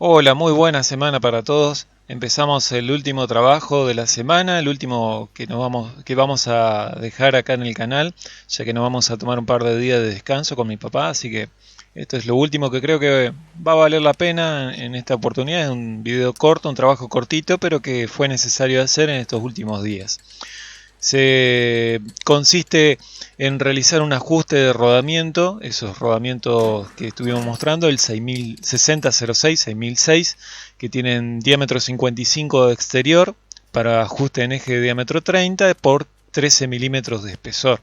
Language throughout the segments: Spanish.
Hola, muy buena semana para todos. Empezamos el último trabajo de la semana, el último que vamos a dejar acá en el canal, ya que nos vamos a tomar un par de días de descanso con mi papá, así que esto es lo último que creo que va a valer la pena en esta oportunidad. Es un video corto, un trabajo cortito, pero que fue necesario hacer en estos últimos días. Consiste en realizar un ajuste de rodamiento, esos rodamientos que estuvimos mostrando, el 6006, 6006, que tienen diámetro 55 de exterior para ajuste en eje de diámetro 30 por 13 milímetros de espesor.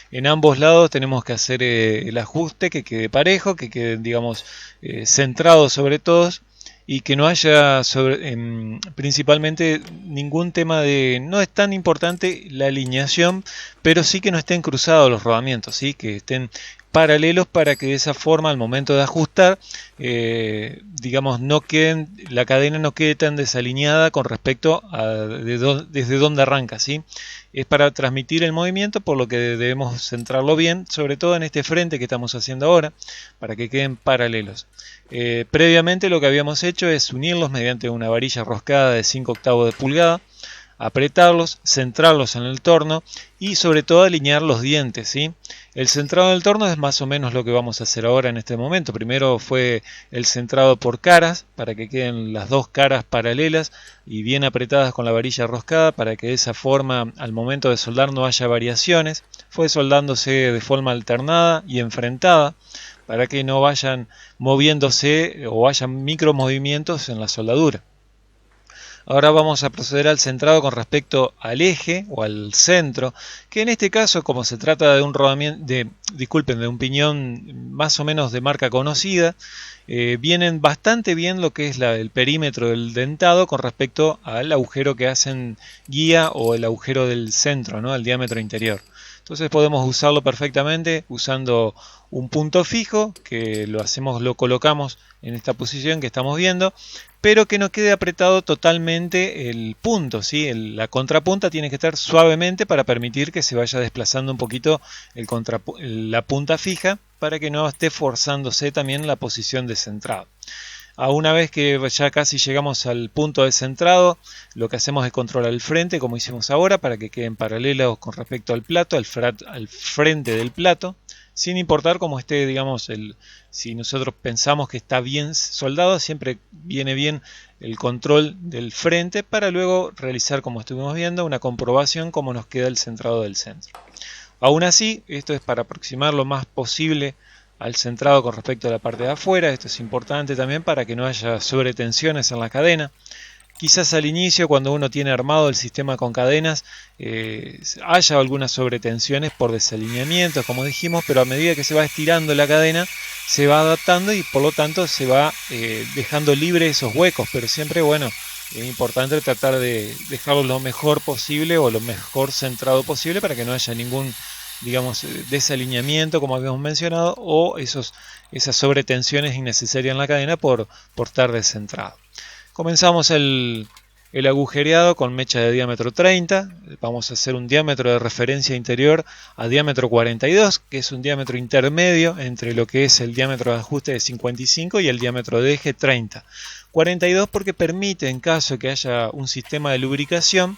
En ambos lados tenemos que hacer el ajuste, que quede parejo, que quede, digamos, centrado sobre todos y que no haya principalmente ningún tema de... No es tan importante la alineación, pero sí que no estén cruzados los rodamientos, ¿sí? Que estén paralelos para que de esa forma al momento de ajustar, digamos, la cadena no quede tan desalineada con respecto a desde dónde arranca, ¿sí? Es para transmitir el movimiento, por lo que debemos centrarlo bien, sobre todo en este frente que estamos haciendo ahora, para que queden paralelos. Previamente lo que habíamos hecho es unirlos mediante una varilla roscada de 5 octavos de pulgada, apretarlos, centrarlos en el torno y sobre todo alinear los dientes, ¿sí? El centrado del torno es más o menos lo que vamos a hacer ahora en este momento. Primero fue el centrado por caras, para que queden las dos caras paralelas y bien apretadas con la varilla roscada, para que de esa forma al momento de soldar no haya variaciones. Fue soldándose de forma alternada y enfrentada, para que no vayan moviéndose o hayan micromovimientos en la soldadura. Ahora vamos a proceder al centrado con respecto al eje o al centro, que en este caso, como se trata de un rodamiento, de un piñón más o menos de marca conocida, vienen bastante bien lo que es el perímetro del dentado con respecto al agujero que hacen guía o el agujero del centro, ¿no? Al diámetro interior. Entonces podemos usarlo perfectamente usando un punto fijo, que lo colocamos en esta posición que estamos viendo, pero que no quede apretado totalmente el punto, ¿sí? La contrapunta tiene que estar suavemente para permitir que se vaya desplazando un poquito la punta fija, para que no esté forzándose también la posición de centrado. A una vez que ya casi llegamos al punto de centrado, lo que hacemos es controlar el frente, como hicimos ahora, para que queden paralelos con respecto al plato, al frente del plato, sin importar cómo esté, digamos, si nosotros pensamos que está bien soldado, siempre viene bien el control del frente para luego realizar, como estuvimos viendo, una comprobación cómo nos queda el centrado del centro. Aún así, esto es para aproximar lo más posible al centrado con respecto a la parte de afuera. Esto es importante también para que no haya sobretensiones en la cadena. Quizás al inicio, cuando uno tiene armado el sistema con cadenas, haya algunas sobretensiones por desalineamientos, como dijimos, pero a medida que se va estirando la cadena, se va adaptando y por lo tanto se va dejando libre esos huecos, pero siempre, bueno, es importante tratar de dejarlo lo mejor posible o lo mejor centrado posible para que no haya ningún, digamos, desalineamiento, como habíamos mencionado, o esas sobretensiones innecesarias en la cadena por estar descentrado. Comenzamos el agujereado con mecha de diámetro 30. Vamos a hacer un diámetro de referencia interior a diámetro 42, que es un diámetro intermedio entre lo que es el diámetro de ajuste de 55 y el diámetro de eje 30. 42 porque permite, en caso que haya un sistema de lubricación,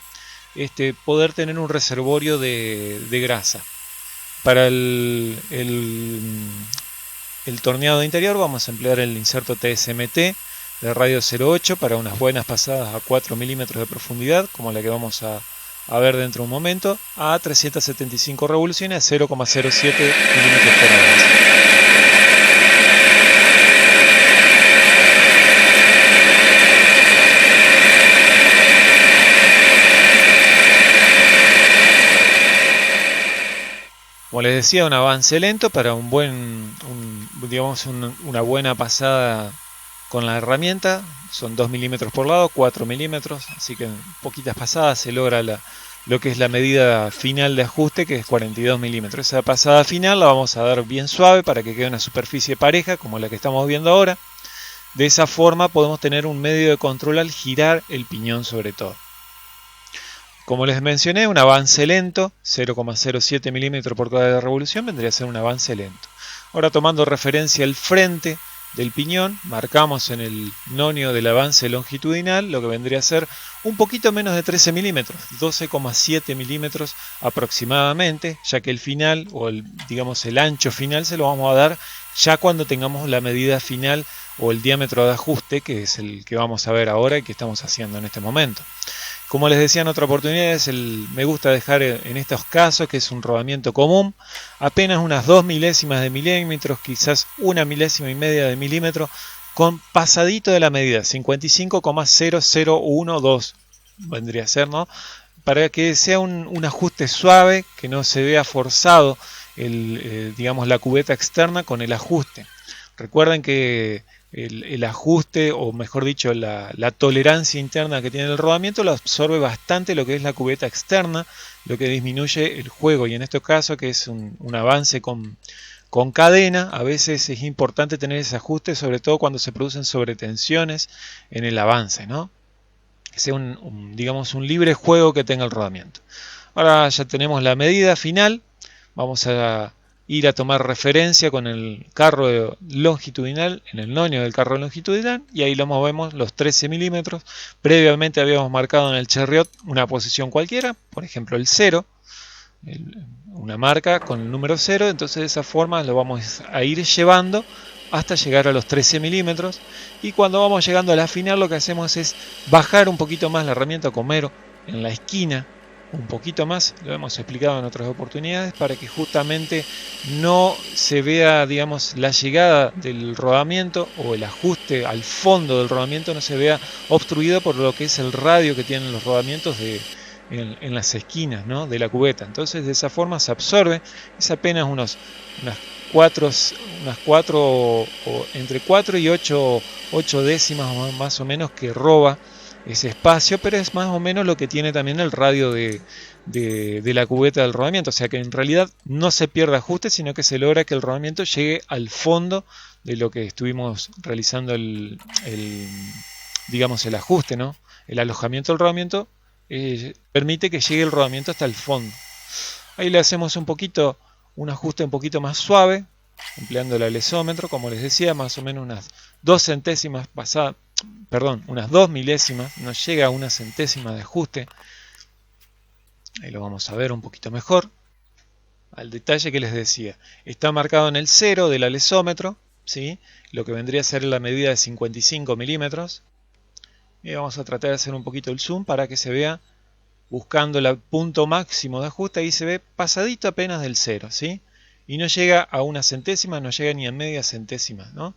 poder tener un reservorio de grasa. Para el torneado interior vamos a emplear el inserto TSMT de radio 0,8 para unas buenas pasadas a 4 milímetros de profundidad, como la que vamos a ver dentro de un momento, a 375 revoluciones a 0,07 milímetros por hora. Como les decía, un avance lento para digamos una buena pasada con la herramienta. Son 2 milímetros por lado, 4 milímetros, así que en poquitas pasadas se logra lo que es la medida final de ajuste, que es 42 milímetros. Esa pasada final la vamos a dar bien suave para que quede una superficie pareja, como la que estamos viendo ahora. De esa forma podemos tener un medio de control al girar el piñón sobre todo. Como les mencioné, un avance lento, 0,07 milímetros por cada revolución, vendría a ser un avance lento. Ahora, tomando referencia el frente, del piñón, marcamos en el nonio del avance longitudinal lo que vendría a ser un poquito menos de 13 milímetros, 12,7 milímetros aproximadamente, ya que el final, o digamos el ancho final, se lo vamos a dar ya cuando tengamos la medida final o el diámetro de ajuste, que es el que vamos a ver ahora y que estamos haciendo en este momento. Como les decía en otra oportunidad, me gusta dejar en estos casos, que es un rodamiento común, apenas unas 2 milésimas de milímetros, quizás 1 milésima y media de milímetro, con pasadito de la medida, 55,0012 vendría a ser, ¿no? Para que sea un ajuste suave, que no se vea forzado digamos, la cubeta externa con el ajuste. Recuerden que el ajuste, o mejor dicho, la tolerancia interna que tiene el rodamiento, lo absorbe bastante lo que es la cubeta externa, lo que disminuye el juego. Y en este caso, que es un avance con cadena, a veces es importante tener ese ajuste, sobre todo cuando se producen sobretensiones en el avance, ¿no? Que sea digamos, un libre juego que tenga el rodamiento. Ahora ya tenemos la medida final. Vamos a ir a tomar referencia con el carro longitudinal, en el nonio del carro longitudinal, y ahí lo movemos los 13 milímetros. Previamente habíamos marcado en el Chariot una posición cualquiera, por ejemplo el 0, una marca con el número 0, entonces de esa forma lo vamos a ir llevando hasta llegar a los 13 milímetros, y cuando vamos llegando a la final lo que hacemos es bajar un poquito más la herramienta comero en la esquina, un poquito más, lo hemos explicado en otras oportunidades, para que justamente no se vea, digamos, la llegada del rodamiento o el ajuste al fondo del rodamiento no se vea obstruido por lo que es el radio que tienen los rodamientos en las esquinas, ¿no?, de la cubeta. Entonces de esa forma se absorbe, es apenas unas 4 o entre 4 y 8 décimas más o menos que roba ese espacio, pero es más o menos lo que tiene también el radio de la cubeta del rodamiento, o sea que en realidad no se pierde ajuste, sino que se logra que el rodamiento llegue al fondo de lo que estuvimos realizando digamos, el ajuste, ¿no? El alojamiento del rodamiento permite que llegue el rodamiento hasta el fondo. Ahí le hacemos un ajuste un poquito más suave, empleando el alesómetro, como les decía, más o menos unas 2 centésimas pasadas, perdón, unas 2 milésimas, no llega a una centésima de ajuste. Ahí lo vamos a ver un poquito mejor. Al detalle que les decía, está marcado en el 0 del alesómetro, ¿sí?, lo que vendría a ser la medida de 55 milímetros. Y vamos a tratar de hacer un poquito el zoom para que se vea, buscando el punto máximo de ajuste. Ahí se ve pasadito apenas del 0, ¿sí? Y no llega a una centésima, no llega ni a media centésima, ¿no?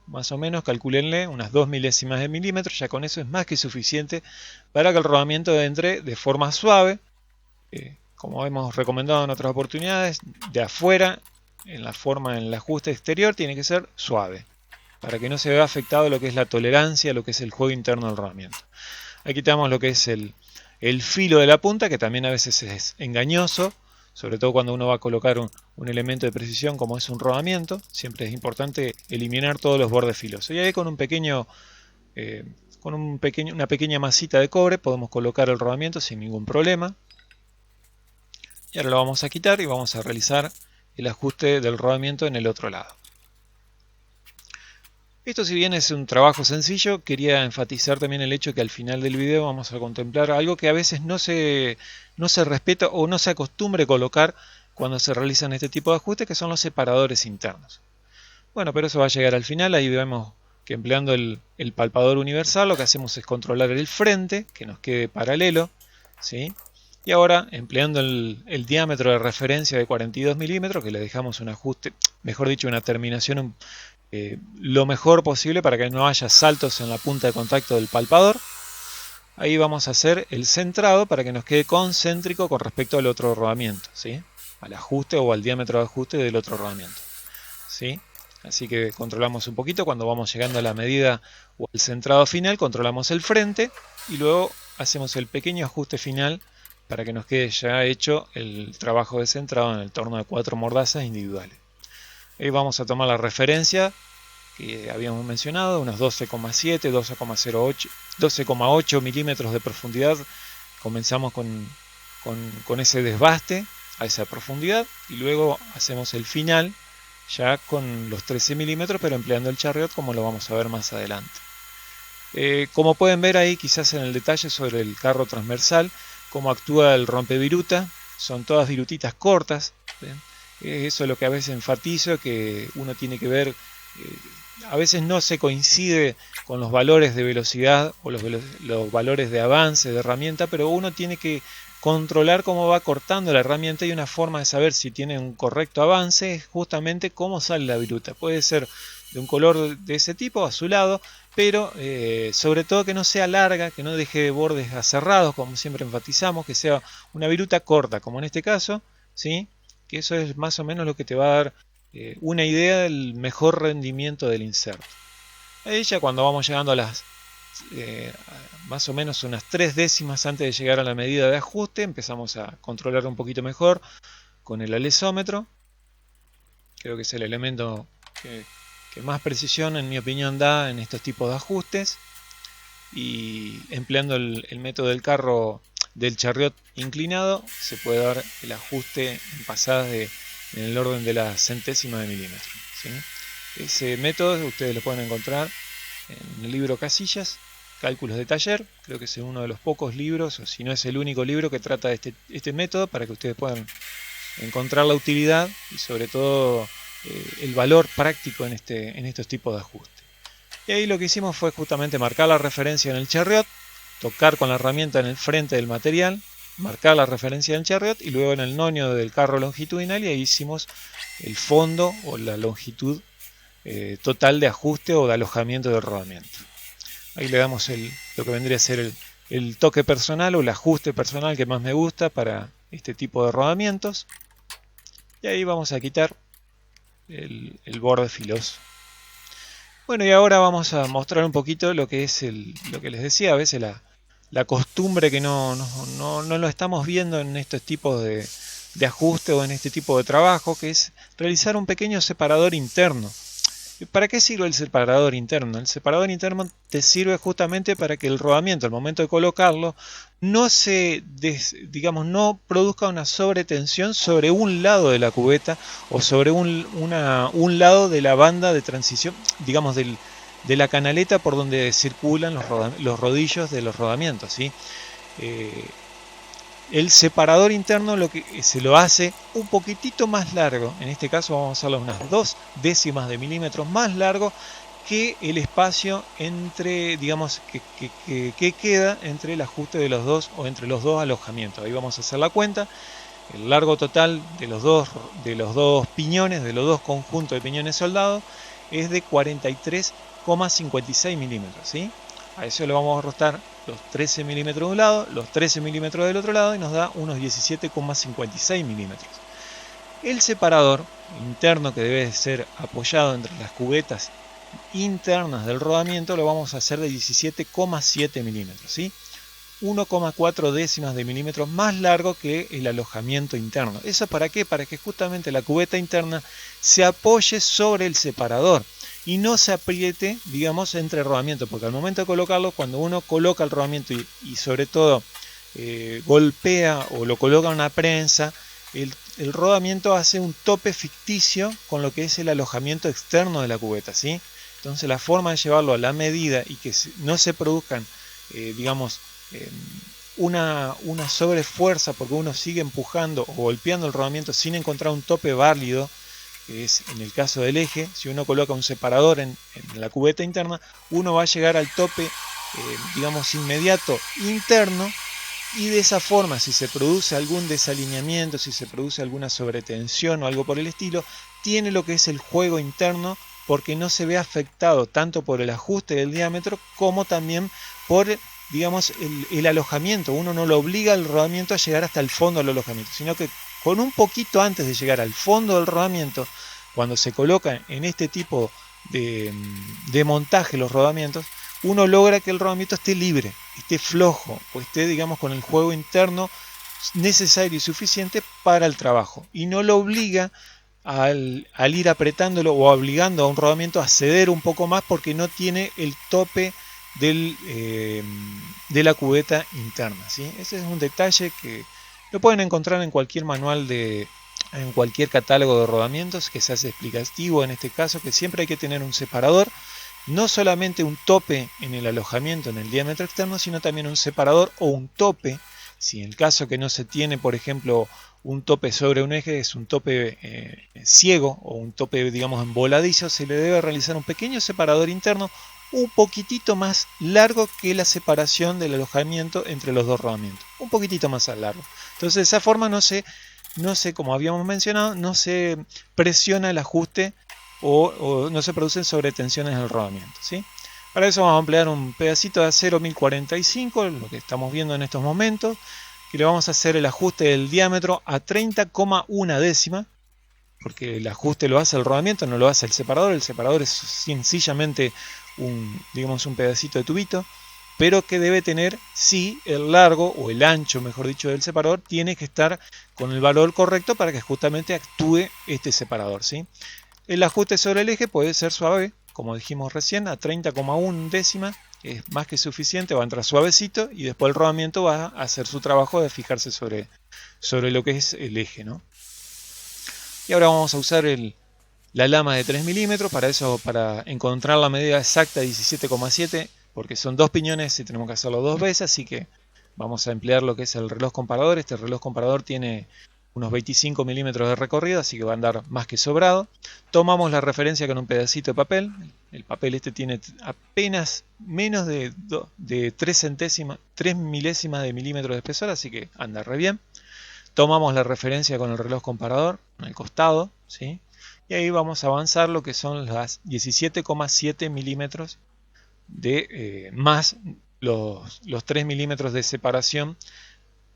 Más o menos calcúlenle unas 2 milésimas de milímetro, ya con eso es más que suficiente para que el rodamiento entre de forma suave, como hemos recomendado en otras oportunidades, de afuera, en el ajuste exterior tiene que ser suave, para que no se vea afectado lo que es la tolerancia, lo que es el juego interno del rodamiento. Aquí tenemos lo que es el filo de la punta, que también a veces es engañoso, sobre todo cuando uno va a colocar un elemento de precisión como es un rodamiento. Siempre es importante eliminar todos los bordes filosos. Y ahí con una pequeña masita de cobre podemos colocar el rodamiento sin ningún problema. Y ahora lo vamos a quitar y vamos a realizar el ajuste del rodamiento en el otro lado. Esto, si bien es un trabajo sencillo, quería enfatizar también el hecho que al final del video vamos a contemplar algo que a veces no se respeta o no se acostumbra a colocar cuando se realizan este tipo de ajustes, que son los separadores internos. Bueno, pero eso va a llegar al final. Ahí vemos que empleando el palpador universal lo que hacemos es controlar el frente, que nos quede paralelo, ¿sí? Y ahora, empleando el diámetro de referencia de 42 milímetros, que le dejamos un ajuste, mejor dicho, una terminación lo mejor posible para que no haya saltos en la punta de contacto del palpador. Ahí vamos a hacer el centrado para que nos quede concéntrico con respecto al otro rodamiento, ¿sí?, al ajuste o al diámetro de ajuste del otro rodamiento, ¿sí? Así que controlamos un poquito cuando vamos llegando a la medida o al centrado final, controlamos el frente y luego hacemos el pequeño ajuste final para que nos quede ya hecho el trabajo de centrado en el torno de 4 mordazas individuales. Ahí vamos a tomar la referencia que habíamos mencionado, unos 12,7, 12,8 milímetros de profundidad. Comenzamos con ese desbaste a esa profundidad y luego hacemos el final ya con los 13 milímetros, pero empleando el Chariot, como lo vamos a ver más adelante. Como pueden ver ahí, quizás en el detalle sobre el carro transversal, cómo actúa el rompeviruta, son todas virutitas cortas. ¿Ven? Eso es lo que a veces enfatizo, que uno tiene que ver, a veces no se coincide con los valores de velocidad o los valores de avance de herramienta, pero uno tiene que controlar cómo va cortando la herramienta, y una forma de saber si tiene un correcto avance es justamente cómo sale la viruta. Puede ser de un color de ese tipo, azulado, pero sobre todo que no sea larga, que no deje bordes aserrados, como siempre enfatizamos, que sea una viruta corta, como en este caso, ¿sí? Que eso es más o menos lo que te va a dar una idea del mejor rendimiento del inserto. Ahí ya cuando vamos llegando a las más o menos unas 3 décimas antes de llegar a la medida de ajuste, empezamos a controlar un poquito mejor con el alesómetro. Creo que es el elemento que más precisión, en mi opinión, da en estos tipos de ajustes. Y empleando el método del carro del Chariot inclinado, se puede dar el ajuste en pasadas en el orden de la centésima de milímetro, ¿sí? Ese método ustedes lo pueden encontrar en el libro Casillas, Cálculos de Taller. Creo que es uno de los pocos libros, o si no es el único libro, que trata de este método, para que ustedes puedan encontrar la utilidad y sobre todo el valor práctico en estos tipos de ajustes. Y ahí lo que hicimos fue justamente marcar la referencia en el Chariot, tocar con la herramienta en el frente del material, marcar la referencia en el Chariot y luego en el nonio del carro longitudinal, y ahí hicimos el fondo o la longitud total de ajuste o de alojamiento del rodamiento. Ahí le damos lo que vendría a ser el toque personal o el ajuste personal que más me gusta para este tipo de rodamientos. Y ahí vamos a quitar el borde filoso. Bueno, y ahora vamos a mostrar un poquito lo que es lo que les decía, a veces la costumbre que no lo estamos viendo en estos tipos de ajuste o en este tipo de trabajo, que es realizar un pequeño separador interno. ¿Para qué sirve el separador interno? El separador interno te sirve justamente para que el rodamiento, al momento de colocarlo, no no produzca una sobretensión sobre un lado de la cubeta o sobre un lado de la banda de transición, digamos, de la canaleta por donde circulan los rodillos de los rodamientos, ¿sí? El separador interno se lo hace un poquitito más largo. En este caso vamos a hacerlo unas 2 décimas de milímetros más largo que el espacio entre, digamos, que queda entre el ajuste de los dos o entre los dos alojamientos. Ahí vamos a hacer la cuenta. El largo total de los dos piñones, de los dos conjuntos de piñones soldados, es de 43,56 milímetros, ¿sí? A eso le vamos a restar los 13 milímetros de un lado, los 13 milímetros del otro lado, y nos da unos 17,56 milímetros. El separador interno, que debe ser apoyado entre las cubetas internas del rodamiento, lo vamos a hacer de 17,7 milímetros, ¿sí? 1,4 décimas de milímetros más largo que el alojamiento interno. ¿Eso para qué? Para que justamente la cubeta interna se apoye sobre el separador y no se apriete, digamos, entre el rodamiento, porque al momento de colocarlo, cuando uno coloca el rodamiento y sobre todo golpea o lo coloca en una prensa, el rodamiento hace un tope ficticio con lo que es el alojamiento externo de la cubeta, ¿sí? Entonces la forma de llevarlo a la medida y que no se produzcan, digamos, una sobrefuerza, porque uno sigue empujando o golpeando el rodamiento sin encontrar un tope válido, que es en el caso del eje. Si uno coloca un separador en la cubeta interna, uno va a llegar al tope, digamos, inmediato interno, y de esa forma, si se produce algún desalineamiento, si se produce alguna sobretensión o algo por el estilo, tiene lo que es el juego interno, porque no se ve afectado tanto por el ajuste del diámetro como también por, digamos, el alojamiento. Uno no lo obliga al rodamiento a llegar hasta el fondo del alojamiento, sino que con un poquito antes de llegar al fondo del rodamiento, cuando se colocan en este tipo de montaje los rodamientos, uno logra que el rodamiento esté libre, esté flojo, o esté, digamos, con el juego interno necesario y suficiente para el trabajo, y no lo obliga al ir apretándolo o obligando a un rodamiento a ceder un poco más, porque no tiene el tope de la cubeta interna, ¿sí? Ese es un detalle que lo pueden encontrar en cualquier manual en cualquier catálogo de rodamientos que se hace explicativo en este caso, que siempre hay que tener un separador, no solamente un tope en el alojamiento en el diámetro externo, sino también un separador o un tope. Si en el caso que no se tiene, por ejemplo, un tope sobre un eje, es un tope ciego o un tope, digamos, en voladizo, se le debe realizar un pequeño separador interno un poquitito más largo que la separación del alojamiento entre los dos rodamientos, un poquitito más largo. Entonces de esa forma no se, como habíamos mencionado, no se presiona el ajuste o no se producen sobretensiones en el rodamiento, ¿sí? Para eso vamos a emplear un pedacito de acero 1045, lo que estamos viendo en estos momentos, que le vamos a hacer el ajuste del diámetro a 30,1 décima, porque el ajuste lo hace el rodamiento, no lo hace el separador es sencillamente digamos, un pedacito de tubito, pero que debe tener, sí, el largo o el ancho, mejor dicho, del separador, tiene que estar con el valor correcto para que justamente actúe este separador, ¿sí? El ajuste sobre el eje puede ser suave, como dijimos recién, a 30,1 décima, es más que suficiente, va a entrar suavecito y después el rodamiento va a hacer su trabajo de fijarse sobre lo que es el eje, ¿no? Y ahora vamos a usar la lama de 3 milímetros, para eso, para encontrar la medida exacta 17,7, porque son dos piñones y tenemos que hacerlo dos veces, así que vamos a emplear lo que es el reloj comparador. Este reloj comparador tiene unos 25 milímetros de recorrido, así que va a andar más que sobrado. Tomamos la referencia con un pedacito de papel. El papel este tiene apenas menos de 3 milésimas de milímetro de espesor, así que anda re bien. Tomamos la referencia con el reloj comparador en el costado, ¿sí? Y ahí vamos a avanzar lo que son las 17,7 milímetros más los 3 milímetros de separación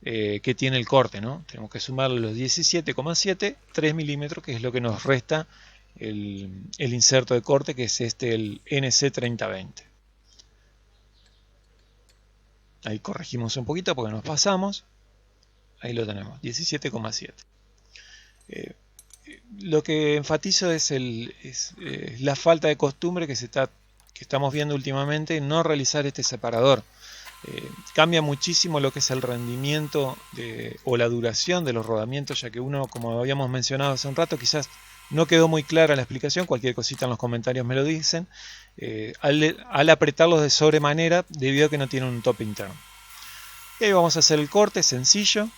que tiene el corte, ¿no? Tenemos que sumarle los 17,7, 3 milímetros, que es lo que nos resta el inserto de corte, que es el NC3020. Ahí corregimos un poquito porque nos pasamos. Ahí lo tenemos, 17,7. Lo que enfatizo es la falta de costumbre que estamos viendo últimamente en no realizar este separador. Cambia muchísimo lo que es el rendimiento o la duración de los rodamientos, ya que uno, como habíamos mencionado hace un rato, quizás no quedó muy clara la explicación, cualquier cosita en los comentarios me lo dicen, al apretarlos de sobremanera debido a que no tiene un tope interno. Y ahí vamos a hacer el corte sencillo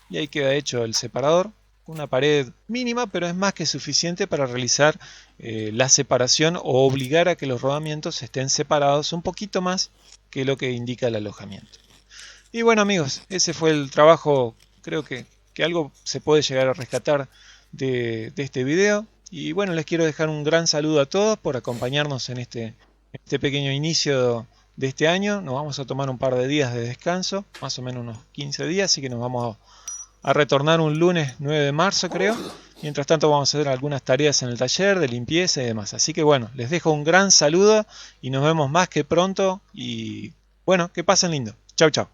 y ahí queda hecho el separador. Una pared mínima, pero es más que suficiente para realizar la separación o obligar a que los rodamientos estén separados un poquito más que lo que indica el alojamiento. Y bueno amigos, ese fue el trabajo. Creo que algo se puede llegar a rescatar de este video. Y bueno, les quiero dejar un gran saludo a todos por acompañarnos en este pequeño inicio de este año. Nos vamos a tomar un par de días de descanso, más o menos unos 15 días, así que nos vamos a retornar un lunes 9 de marzo, creo. Mientras tanto vamos a hacer algunas tareas en el taller de limpieza y demás. Así que bueno, les dejo un gran saludo y nos vemos más que pronto. Y bueno, que pasen lindo. Chau, chau.